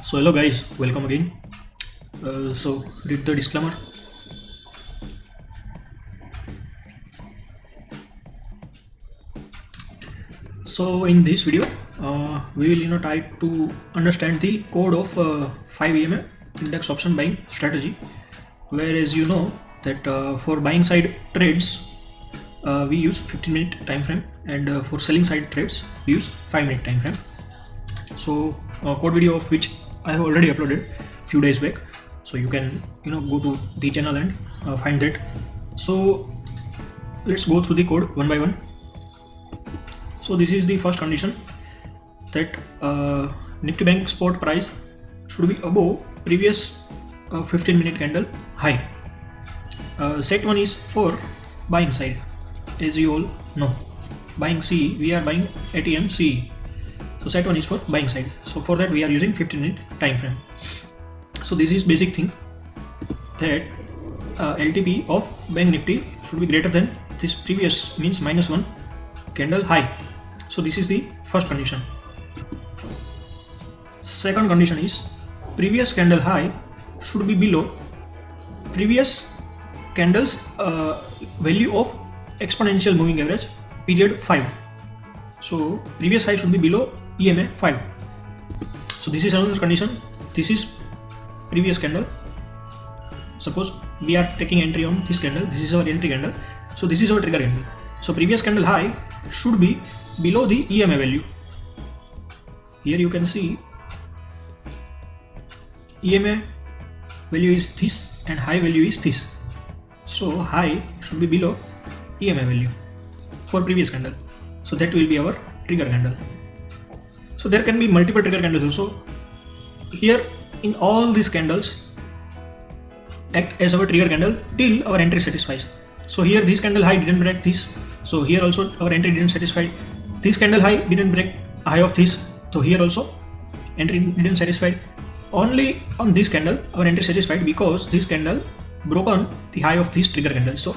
So hello guys, welcome again. So read the disclaimer. So in this video, we will try to understand the code of 5 EMA index option buying strategy. Whereas you know that for buying side trades, we use 15-minute time frame, and for selling side trades, we use 5-minute time frame. So code video of which I have already uploaded few days back, so you can go to the channel and find that. So let's go through the code one by one. So this is the first condition, that Nifty Bank spot price should be above previous 15-minute candle high. Set one is for buying side. As you all know, buying CE, we are buying ATM CE. So set one is for buying side. So for that we are using 15-minute time frame. So this is basic thing, that LTP of Bank Nifty should be greater than this previous, means -1 candle high. So this is the first condition. Second condition is previous candle high should be below previous candle's value of exponential moving average period 5. So previous high should be below EMA 5. So this is another condition. This is previous candle. Suppose we are taking entry on this candle. This is our entry candle. So this is our trigger candle. So previous candle high should be below the EMA value. Here you can see EMA value is this and high value is this. So high should be below EMA value for previous candle. So that will be our trigger candle. So there can be multiple trigger candles also. Here in all these candles act as our trigger candle till our entry satisfies. So here this candle high didn't break this. So here also our entry didn't satisfy. This candle high didn't break high of this. So here also entry didn't satisfy. Only on this candle our entry satisfied, because this candle broke on the high of this trigger candle. So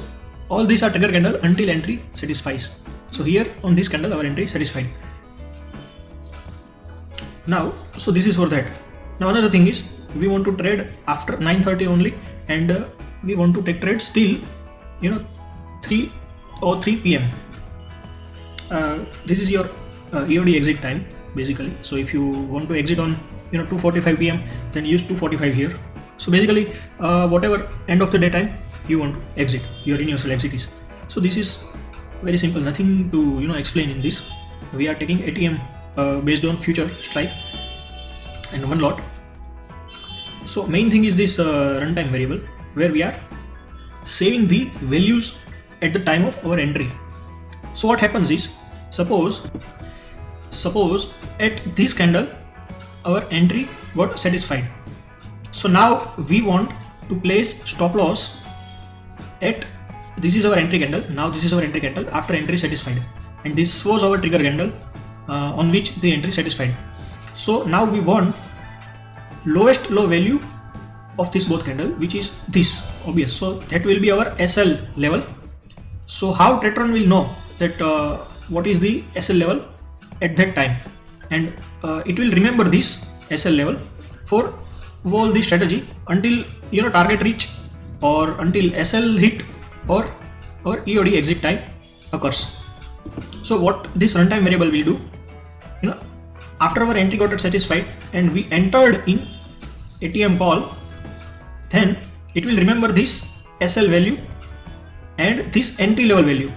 all these are trigger candle until entry satisfies. So here on this candle our entry satisfied. Now, so this is for that. Now another thing is, we want to trade after 9:30 only, and we want to take trades till 3 or 3 p.m. This is your EOD exit time basically. So if you want to exit on 2:45 p.m. then use 2:45 here. So basically whatever end of the day time you want to exit, your universal exit is. So this is very simple, nothing to explain in this. We are taking ATM based on future strike and one lot. So main thing is this runtime variable, where we are saving the values at the time of our entry. So what happens is, suppose at this candle our entry got satisfied. So now we want to place stop loss at, this is our entry candle. Now this is our entry candle after entry satisfied, and this was our trigger candle on which the entry satisfied. So now we want lowest low value of this both candle, which is this, obvious. So that will be our SL level. So how Tradetron will know that what is the SL level at that time, and it will remember this SL level for all the strategy until target reach, or until SL hit, or EOD exit time occurs. So what this runtime variable will do, after our entry got satisfied and we entered in ATM call, then it will remember this SL value and this entry level value,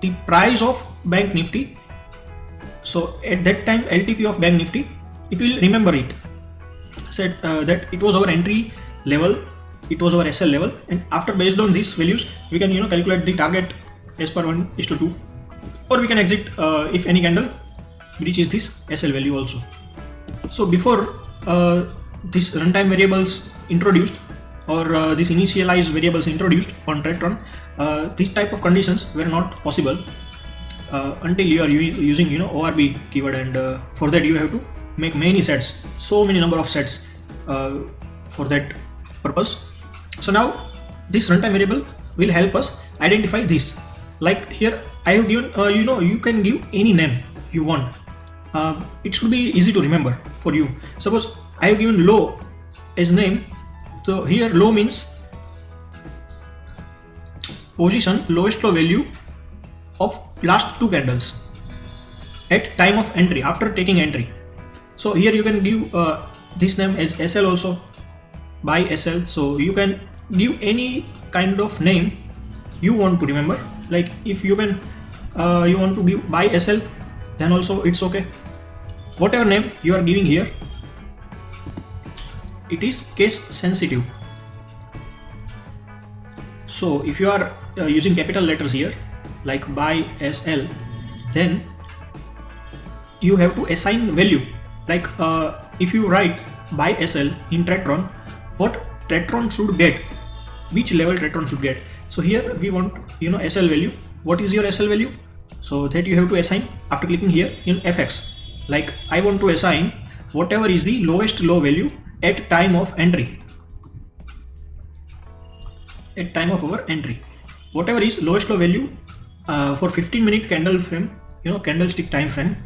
the price of Bank Nifty. So at that time LTP of Bank Nifty, it will remember it, said that it was our entry level, it was our SL level, and after based on these values we can calculate the target as per 1:2, or we can exit if any candle reaches this SL value also. So before this runtime variables introduced, or this initialized variables introduced on Tradetron, this type of conditions were not possible until you are using ORB keyword, and for that you have to make many sets, so many number of sets for that purpose. So now this runtime variable will help us identify this. Like here I have given you can give any name you want. it should be easy to remember for you. Suppose I have given low as name, so here low means position lowest low value of last 2 candles at time of entry, after taking entry. So here you can give this name as SL also, buy SL. So you can give any kind of name you want to remember. Like if you can you want to give buy SL, then also it's okay. Whatever name you are giving here, it is case sensitive. So if you are using capital letters here like buy SL, then you have to assign value. Like if you write buy SL in Tradetron, what Tradetron should get, which level Tradetron should get. So here we want SL value. What is your SL value? So that you have to assign after clicking here in FX. Like I want to assign whatever is the lowest low value at time of entry. At time of our entry, whatever is lowest low value for 15-minute candle frame, candlestick time frame,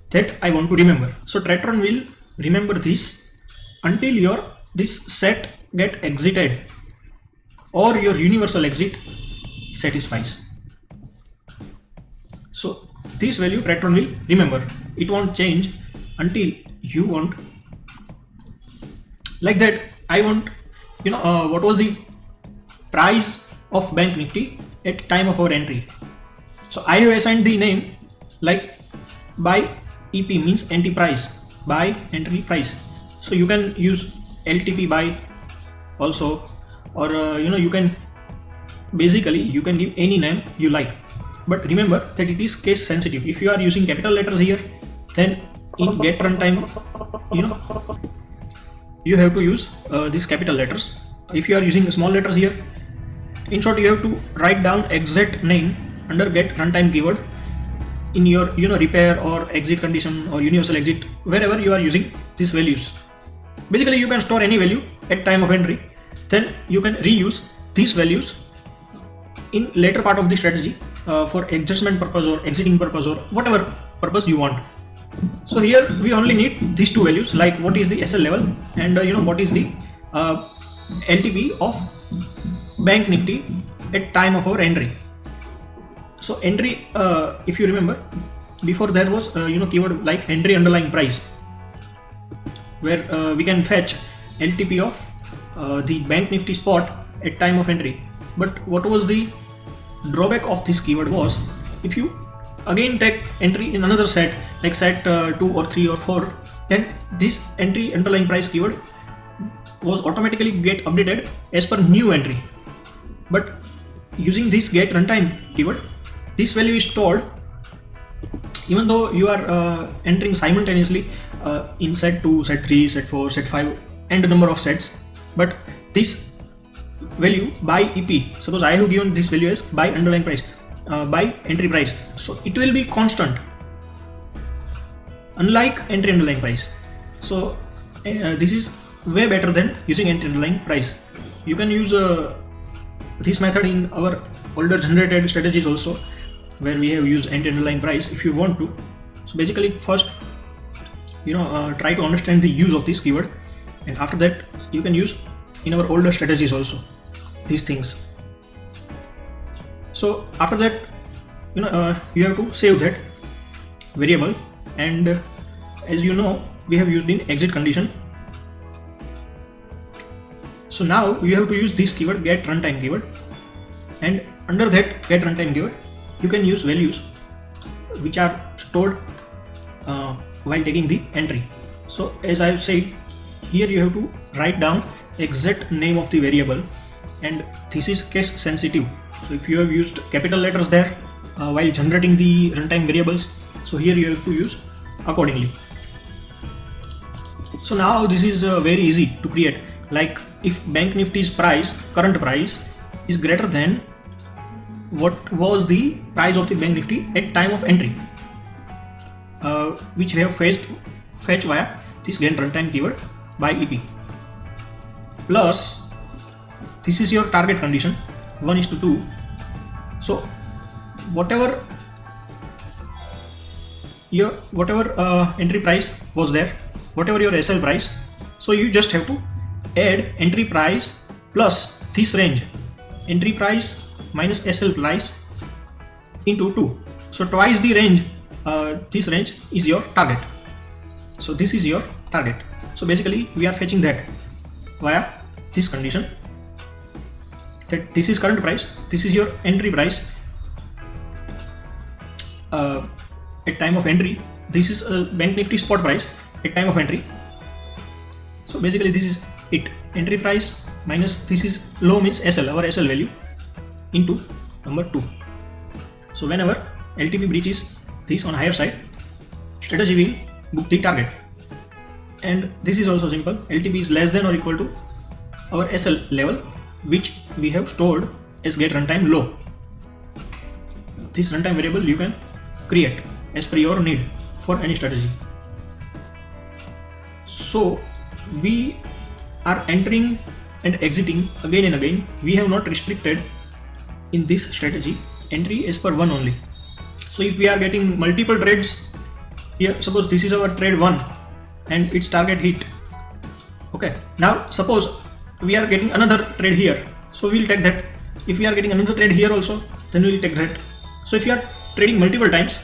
that I want to remember. So Tradetron will remember this until this set get exited or your universal exit satisfies. So this value Tradetron will remember. It won't change until you want. Like that, I want what was the price of Bank Nifty at time of our entry. So I have assigned the name like buy EP, means entry price, buy entry price. So you can use LTP buy also, or you can basically you can give any name you like, but remember that it is case sensitive. If you are using capital letters here, then in get runtime you have to use these capital letters. If you are using small letters here, in short, you have to write down exact name under get runtime keyword in your repair or exit condition or universal exit, wherever you are using these values. Basically you can store any value at time of entry, then you can reuse these values in later part of the strategy for adjustment purpose or exiting purpose or whatever purpose you want. So here we only need these 2 values, like what is the SL level and what is the LTP of Bank Nifty at time of our entry. So entry, if you remember, before there was keyword like entry underlying price, where we can fetch LTP of the Bank Nifty spot at time of entry. But what was the drawback of this keyword was, if you again take entry in another set, like set 2 or 3 or 4, then this entry underlying price keyword was automatically get updated as per new entry. But using this get runtime keyword, this value is stored even though you are entering simultaneously in set 2, set 3, set 4, set 5 and a number of sets. But this value by EP, suppose I have given this value as by underlying price, by entry price, so it will be constant, unlike entry underlying price. So this is way better than using entry underlying price. You can use this method in our older generated strategies also, where we have used entry underlying price if you want to. So basically first try to understand the use of this keyword, and after that you can use in our older strategies also these things. So after that you have to save that variable, and as you know we have used in exit condition. So now you have to use this keyword get runtime keyword, and under that get runtime keyword you can use values which are stored while taking the entry. So as I have said, here you have to write down exact name of the variable, and this is case sensitive. So if you have used capital letters there while generating the runtime variables, so here you have to use accordingly. So now this is very easy to create. Like if Bank Nifty's price, current price, is greater than what was the price of the Bank Nifty at time of entry, which we have fetched via this get runtime keyword by EP. Plus, this is your target condition 1:2. So whatever your whatever entry price was there, whatever your SL price. So you just have to add entry price plus this range, entry price minus SL price into 2. So twice the range, this range is your target. So this is your target. So basically we are fetching that via this condition, that this is current price, this is your entry price at time of entry, this is Bank Nifty spot price at time of entry. So basically this is it, entry price minus this is low means SL, our SL value, into number 2. So whenever LTP breaches this on higher side, strategy will book the target. And this is also simple, LTP is less than or equal to our SL level, which we have stored as get runtime low. This runtime variable you can create as per your need for any strategy. So we are entering and exiting again and again. We have not restricted in this strategy entry as per one only. So if we are getting multiple trades here, suppose this is our trade 1 and its target hit. Okay, now suppose we are getting another trade here, so we will take that. If we are getting another trade here also, then we will take that. So if you are trading multiple times,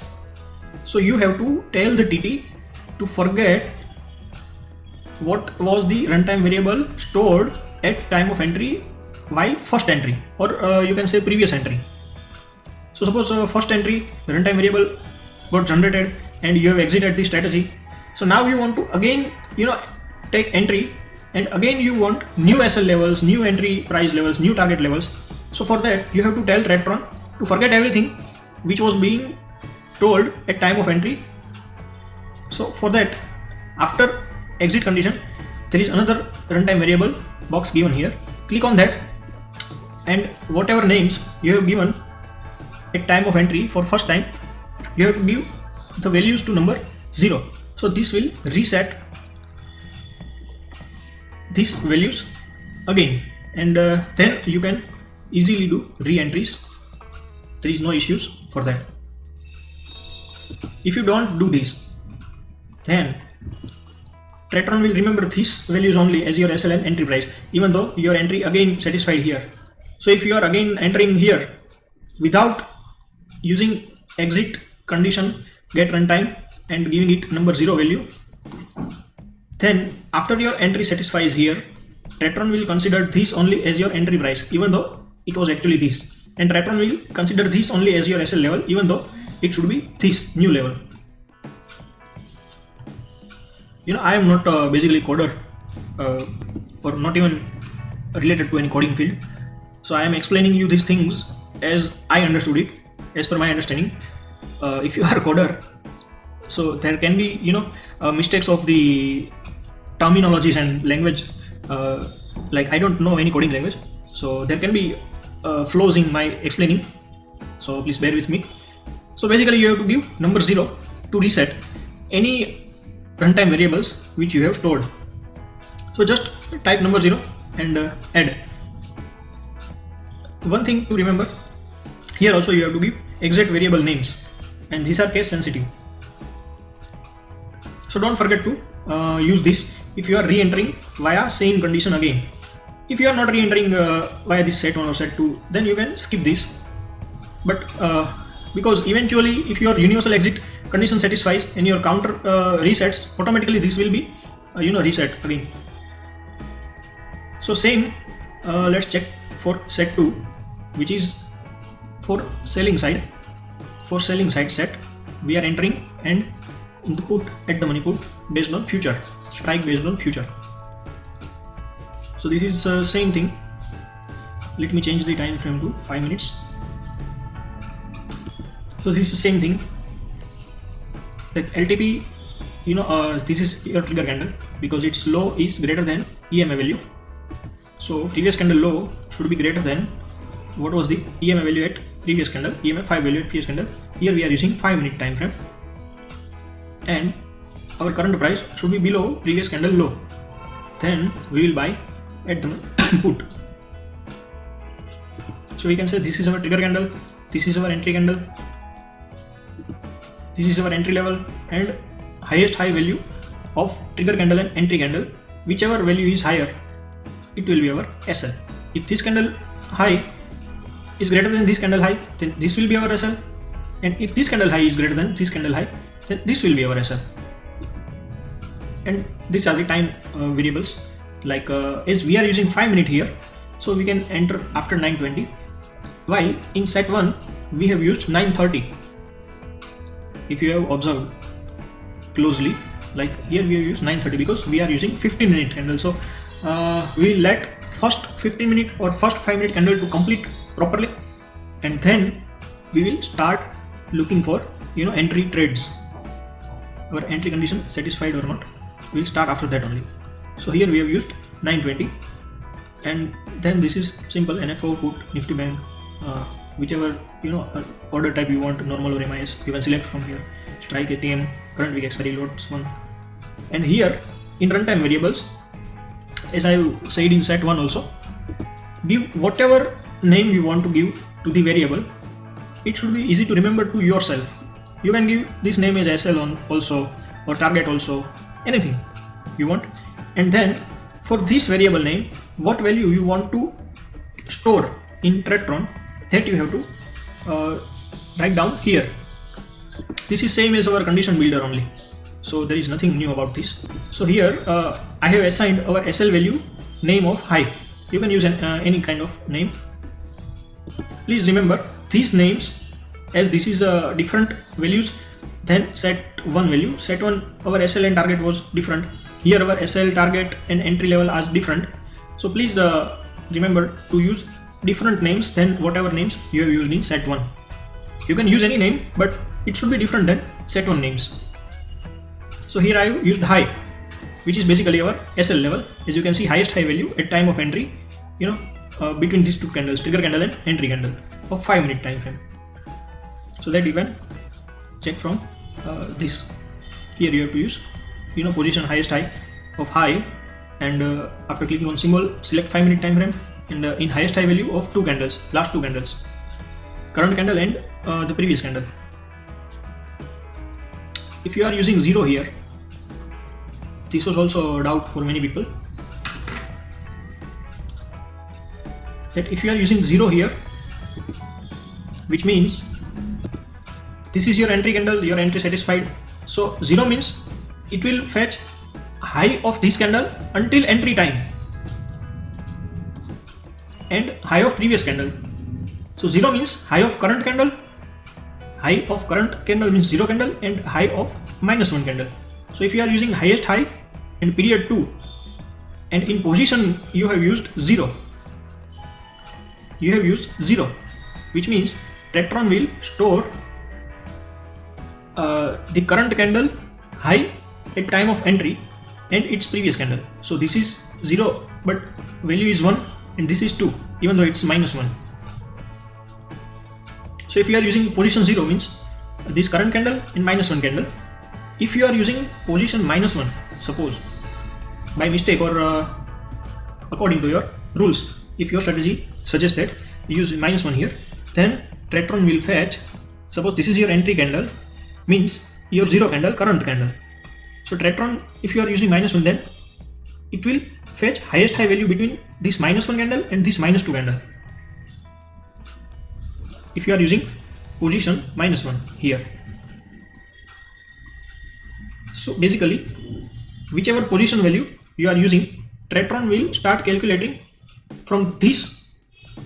so you have to tell the TP to forget what was the runtime variable stored at time of entry while first entry, or you can say previous entry. So suppose first entry, the runtime variable got generated and you have exited the strategy. So now you want to again, take entry, and again you want new SL levels, new entry price levels, new target levels. So for that you have to tell Tradetron to forget everything which was being told at time of entry. So for that, after exit condition, there is another runtime variable box given here. Click on that, and whatever names you have given at time of entry for first time, you have to give the values to number 0. So this will reset these values again, and then you can easily do re-entries. There is no issues for that. If you don't do this, then Tradetron will remember these values only as your SL and entry price, even though your entry again satisfied here. So if you are again entering here without using exit condition, get runtime, and giving it number 0 value, then after your entry satisfies here, Tradetron will consider this only as your entry price, even though it was actually this, and Tradetron will consider this only as your SL level, even though it should be this new level. I am not basically coder or not even related to any coding field, so I am explaining you these things as I understood it, as per my understanding. If you are a coder, so there can be mistakes of the terminologies and language, like I don't know any coding language, so there can be flaws in my explaining, so please bear with me. So basically you have to give number 0 to reset any runtime variables which you have stored. So just type number 0 and add. One thing to remember, here also you have to give exact variable names, and these are case sensitive. So don't forget to use this if you are re-entering via same condition again. If you are not re-entering via this set 1 or set 2, then you can skip this. But because eventually if your universal exit condition satisfies and your counter resets, automatically this will be reset again. So same, let's check for set 2, which is for selling side. For selling side set, we are entering and in the put at the money put based on future, strike based on future. So this is same thing. Let me change the time frame to 5 minutes. So this is the same thing, that LTP, this is your trigger candle because its low is greater than EMA value. So previous candle low should be greater than what was the EMA value at previous candle, EMA 5 value at previous candle. Here we are using 5 minute time frame, and our current price should be below previous candle low. Then we will buy at the put. So we can say this is our trigger candle, this is our entry candle, this is our entry level and highest high value of trigger candle and entry candle. Whichever value is higher, it will be our SL. If this candle high is greater than this candle high, then this will be our SL, and if this candle high is greater than this candle high, then this will be our SL. And these are the time variables, like as we are using 5 minutes here, so we can enter after 9:20, while in set 1 we have used 9:30. If you have observed closely, like here we have used 9:30 because we are using 15-minute candle. So we let first 15-minute or first 5-minute candle to complete properly, and then we will start looking for entry trades. Our entry condition satisfied or not, we'll start after that only. So here we have used 9:20, and then this is simple NFO, put, Nifty Bank, whichever order type you want, normal or MIS, you can select from here. Strike, ATM, current week expiry, lots one. And here in runtime variables, as I said in set 1 also, give whatever name you want to give to the variable. It should be easy to remember to yourself. You can give this name as SL on also, or target also, anything you want. And then for this variable name, what value you want to store in Tradetron, that you have to write down here. This is same as our condition builder only, so there is nothing new about this. So here I have assigned our SL value name of high. You can use any kind of name. Please remember these names, as this is different values than set 1 value. Set 1 our SL and target was different. Here our SL, target and entry level are different. So please remember to use different names than whatever names you have used in set 1. You can use any name, but it should be different than set 1 names. So here I have used high, which is basically our SL level. As you can see, highest high value at time of entry, between these two candles, trigger candle and entry candle, of 5-minute time frame. So that you can check from this. Here you have to use position highest high of high, and after clicking on symbol, select 5-minute time frame, and in highest high value of 2 candles, last 2 candles, current candle and the previous candle. If you are using 0 here, this was also a doubt for many people, that if you are using 0 here, which means this is your entry candle, your entry satisfied. So 0 means it will fetch high of this candle until entry time and high of previous candle. So 0 means high of current candle, high of current candle means 0 candle, and high of -1 candle. So if you are using highest high and period 2, and in position you have used 0, which means Tradetron will store the current candle high at time of entry and its previous candle. So this is 0, but value is 1, and this is 2, even though it's -1. So if you are using position 0 means this current candle and -1 candle. If you are using position -1, suppose by mistake or according to your rules, if your strategy suggests that you use -1 here, then Tradetron will fetch, suppose this is your entry candle, means your 0 candle, current candle. So Tradetron, if you are using -1, then it will fetch highest high value between this -1 candle and this -2 candle. If you are using position -1 here. So basically, whichever position value you are using, Tradetron will start calculating from this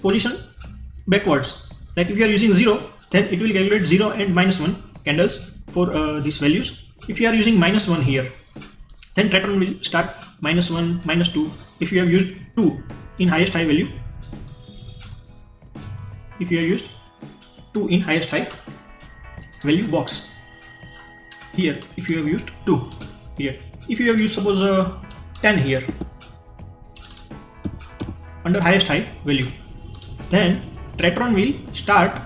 position backwards. Like if you are using 0, then it will calculate 0 and -1 candles for these values. If you are using -1 here, then Tradetron will start -1, -2. If you have used 2 in highest high value, if you have used 2 in highest high value box here, if you have used 2 here, if you have used suppose 10 here under highest high value, then Tradetron will start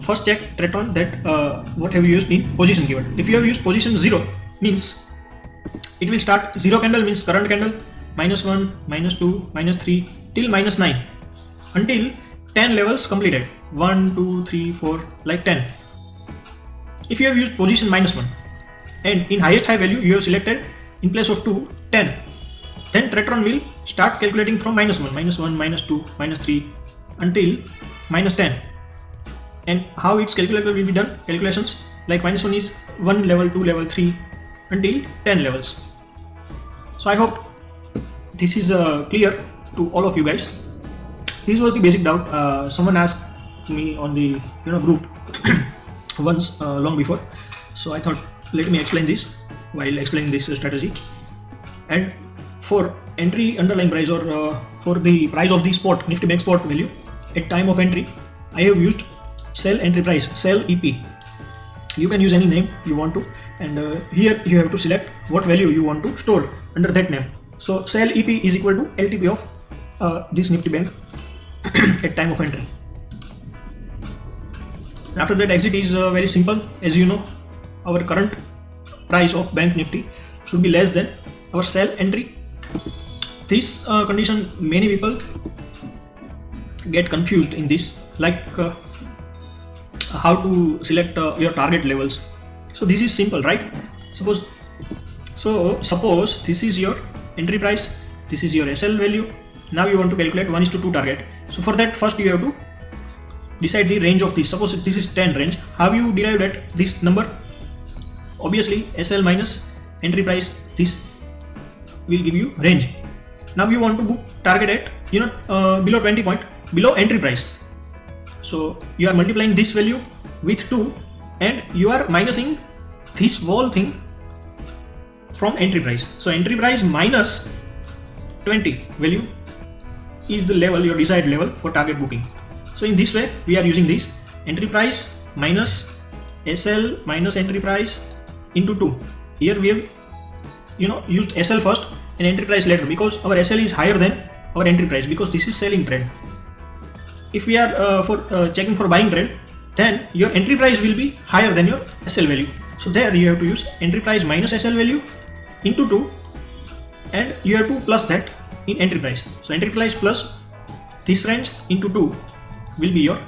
first check Tradetron that what have you used in position keyword. If you have used position 0, means it will start 0 candle means current candle, -1, -2, -3 till -9 until 10 levels completed, 1, 2, 3, 4, like 10. if you have used position -1 and in highest high value you have selected in place of 2 10, then Tradetron will start calculating from -1, -1, -2, -3 until -10. And how its calculator will be done? Calculations like -1 is 1 level, 2 level, 3 until 10 levels. So I hope this is clear to all of you guys. This was the basic doubt. Someone asked me on the group once long before, so I thought let me explain this while explaining this strategy. And for entry underlying price or for the price of the spot Nifty Bank spot value at time of entry, I have used sell entry price, sell EP. You can use any name you want to, and here you have to select what value you want to store under that name. So sell EP is equal to LTP of this Nifty Bank at time of entry. After that, exit is very simple. As you know, our current price of Bank Nifty should be less than our sell entry. This condition, many people get confused in this, like how to select your target levels. So this is simple, right? Suppose this is your entry price, this is your SL value. Now you want to calculate 1:2 target. So for that, first you have to decide the range of this. Suppose this is 10 range. How you derived at this number? Obviously SL minus entry price, this will give you range. Now you want to book target at below 20 point, below entry price. So you are multiplying this value with 2 and you are minusing this whole thing from entry price. So entry price minus 20 value is the level, your desired level for target booking. So in this way we are using this entry price minus SL minus entry price into 2. Here we have used SL first and entry price later, because our SL is higher than our entry price, because this is selling trade. If we are checking for buying trade, then your entry price will be higher than your SL value. So there you have to use entry price minus SL value into 2, and you have to plus that in entry price. So entry price plus this range into 2 will be your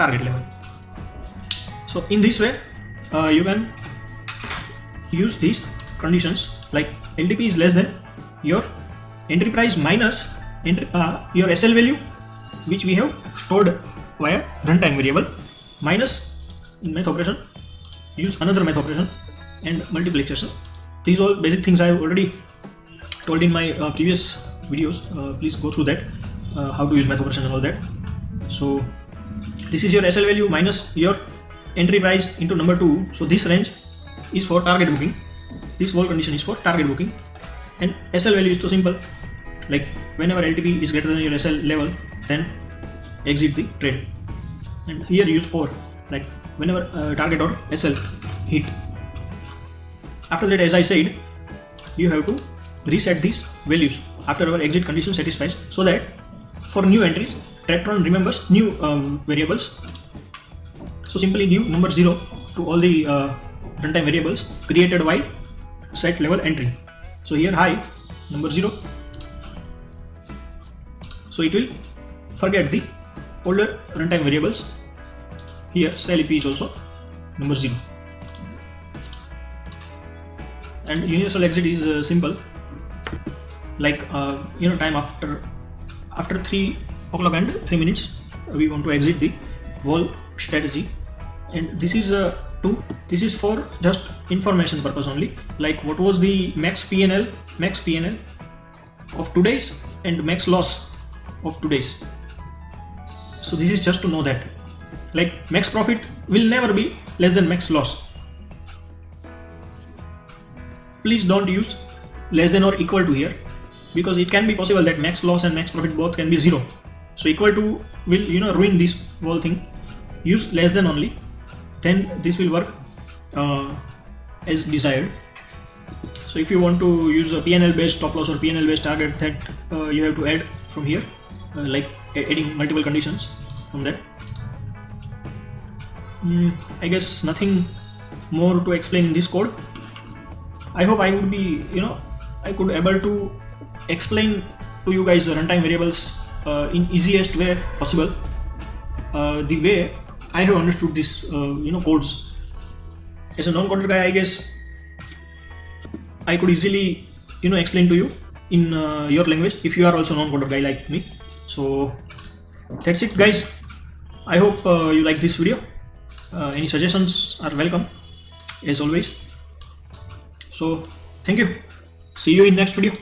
target level. So in this way you can use these conditions, like LTP is less than your entry price minus your SL value, which we have stored via runtime variable, minus in math operation use another math operation and multiplication. These all basic things I have already told in my previous videos. Please go through that, how to use math operation and all that. So this is your SL value minus your entry price into number 2. So this range is for target booking. This whole condition is for target booking, and SL value is so simple, like whenever LTP is greater than your SL level, then exit the trade. And here use OR, like whenever target or SL hit. After that, as I said, you have to reset these values after our exit condition satisfies, so that for new entries Tradetron remembers new variables. So simply give number 0 to all the runtime variables created by set level entry. So here high number 0, so it will forget the older runtime variables. Here sell EP is also number 0, and universal exit is simple, like time after 3 o'clock and 3 minutes we want to exit the whole strategy. And this is this is for just information purpose only, like what was the max PNL of today's and max loss of today's. So this is just to know that, like max profit will never be less than max loss. Please don't use less than or equal to here, because it can be possible that max loss and max profit both can be 0. So equal to will ruin this whole thing. Use less than only, then this will work as desired. So if you want to use a PNL based stop loss or PNL based target, that you have to add from here, like adding multiple conditions from that. I guess nothing more to explain in this code. I hope I would be I could able to explain to you guys the runtime variables in easiest way possible, the way I have understood this codes. as a non-coder guy, I guess I could easily explain to you in your language if you are also non-coder guy like me. So that's it, guys. I hope you like this video. Any suggestions are welcome as always. So thank you. See you in next video.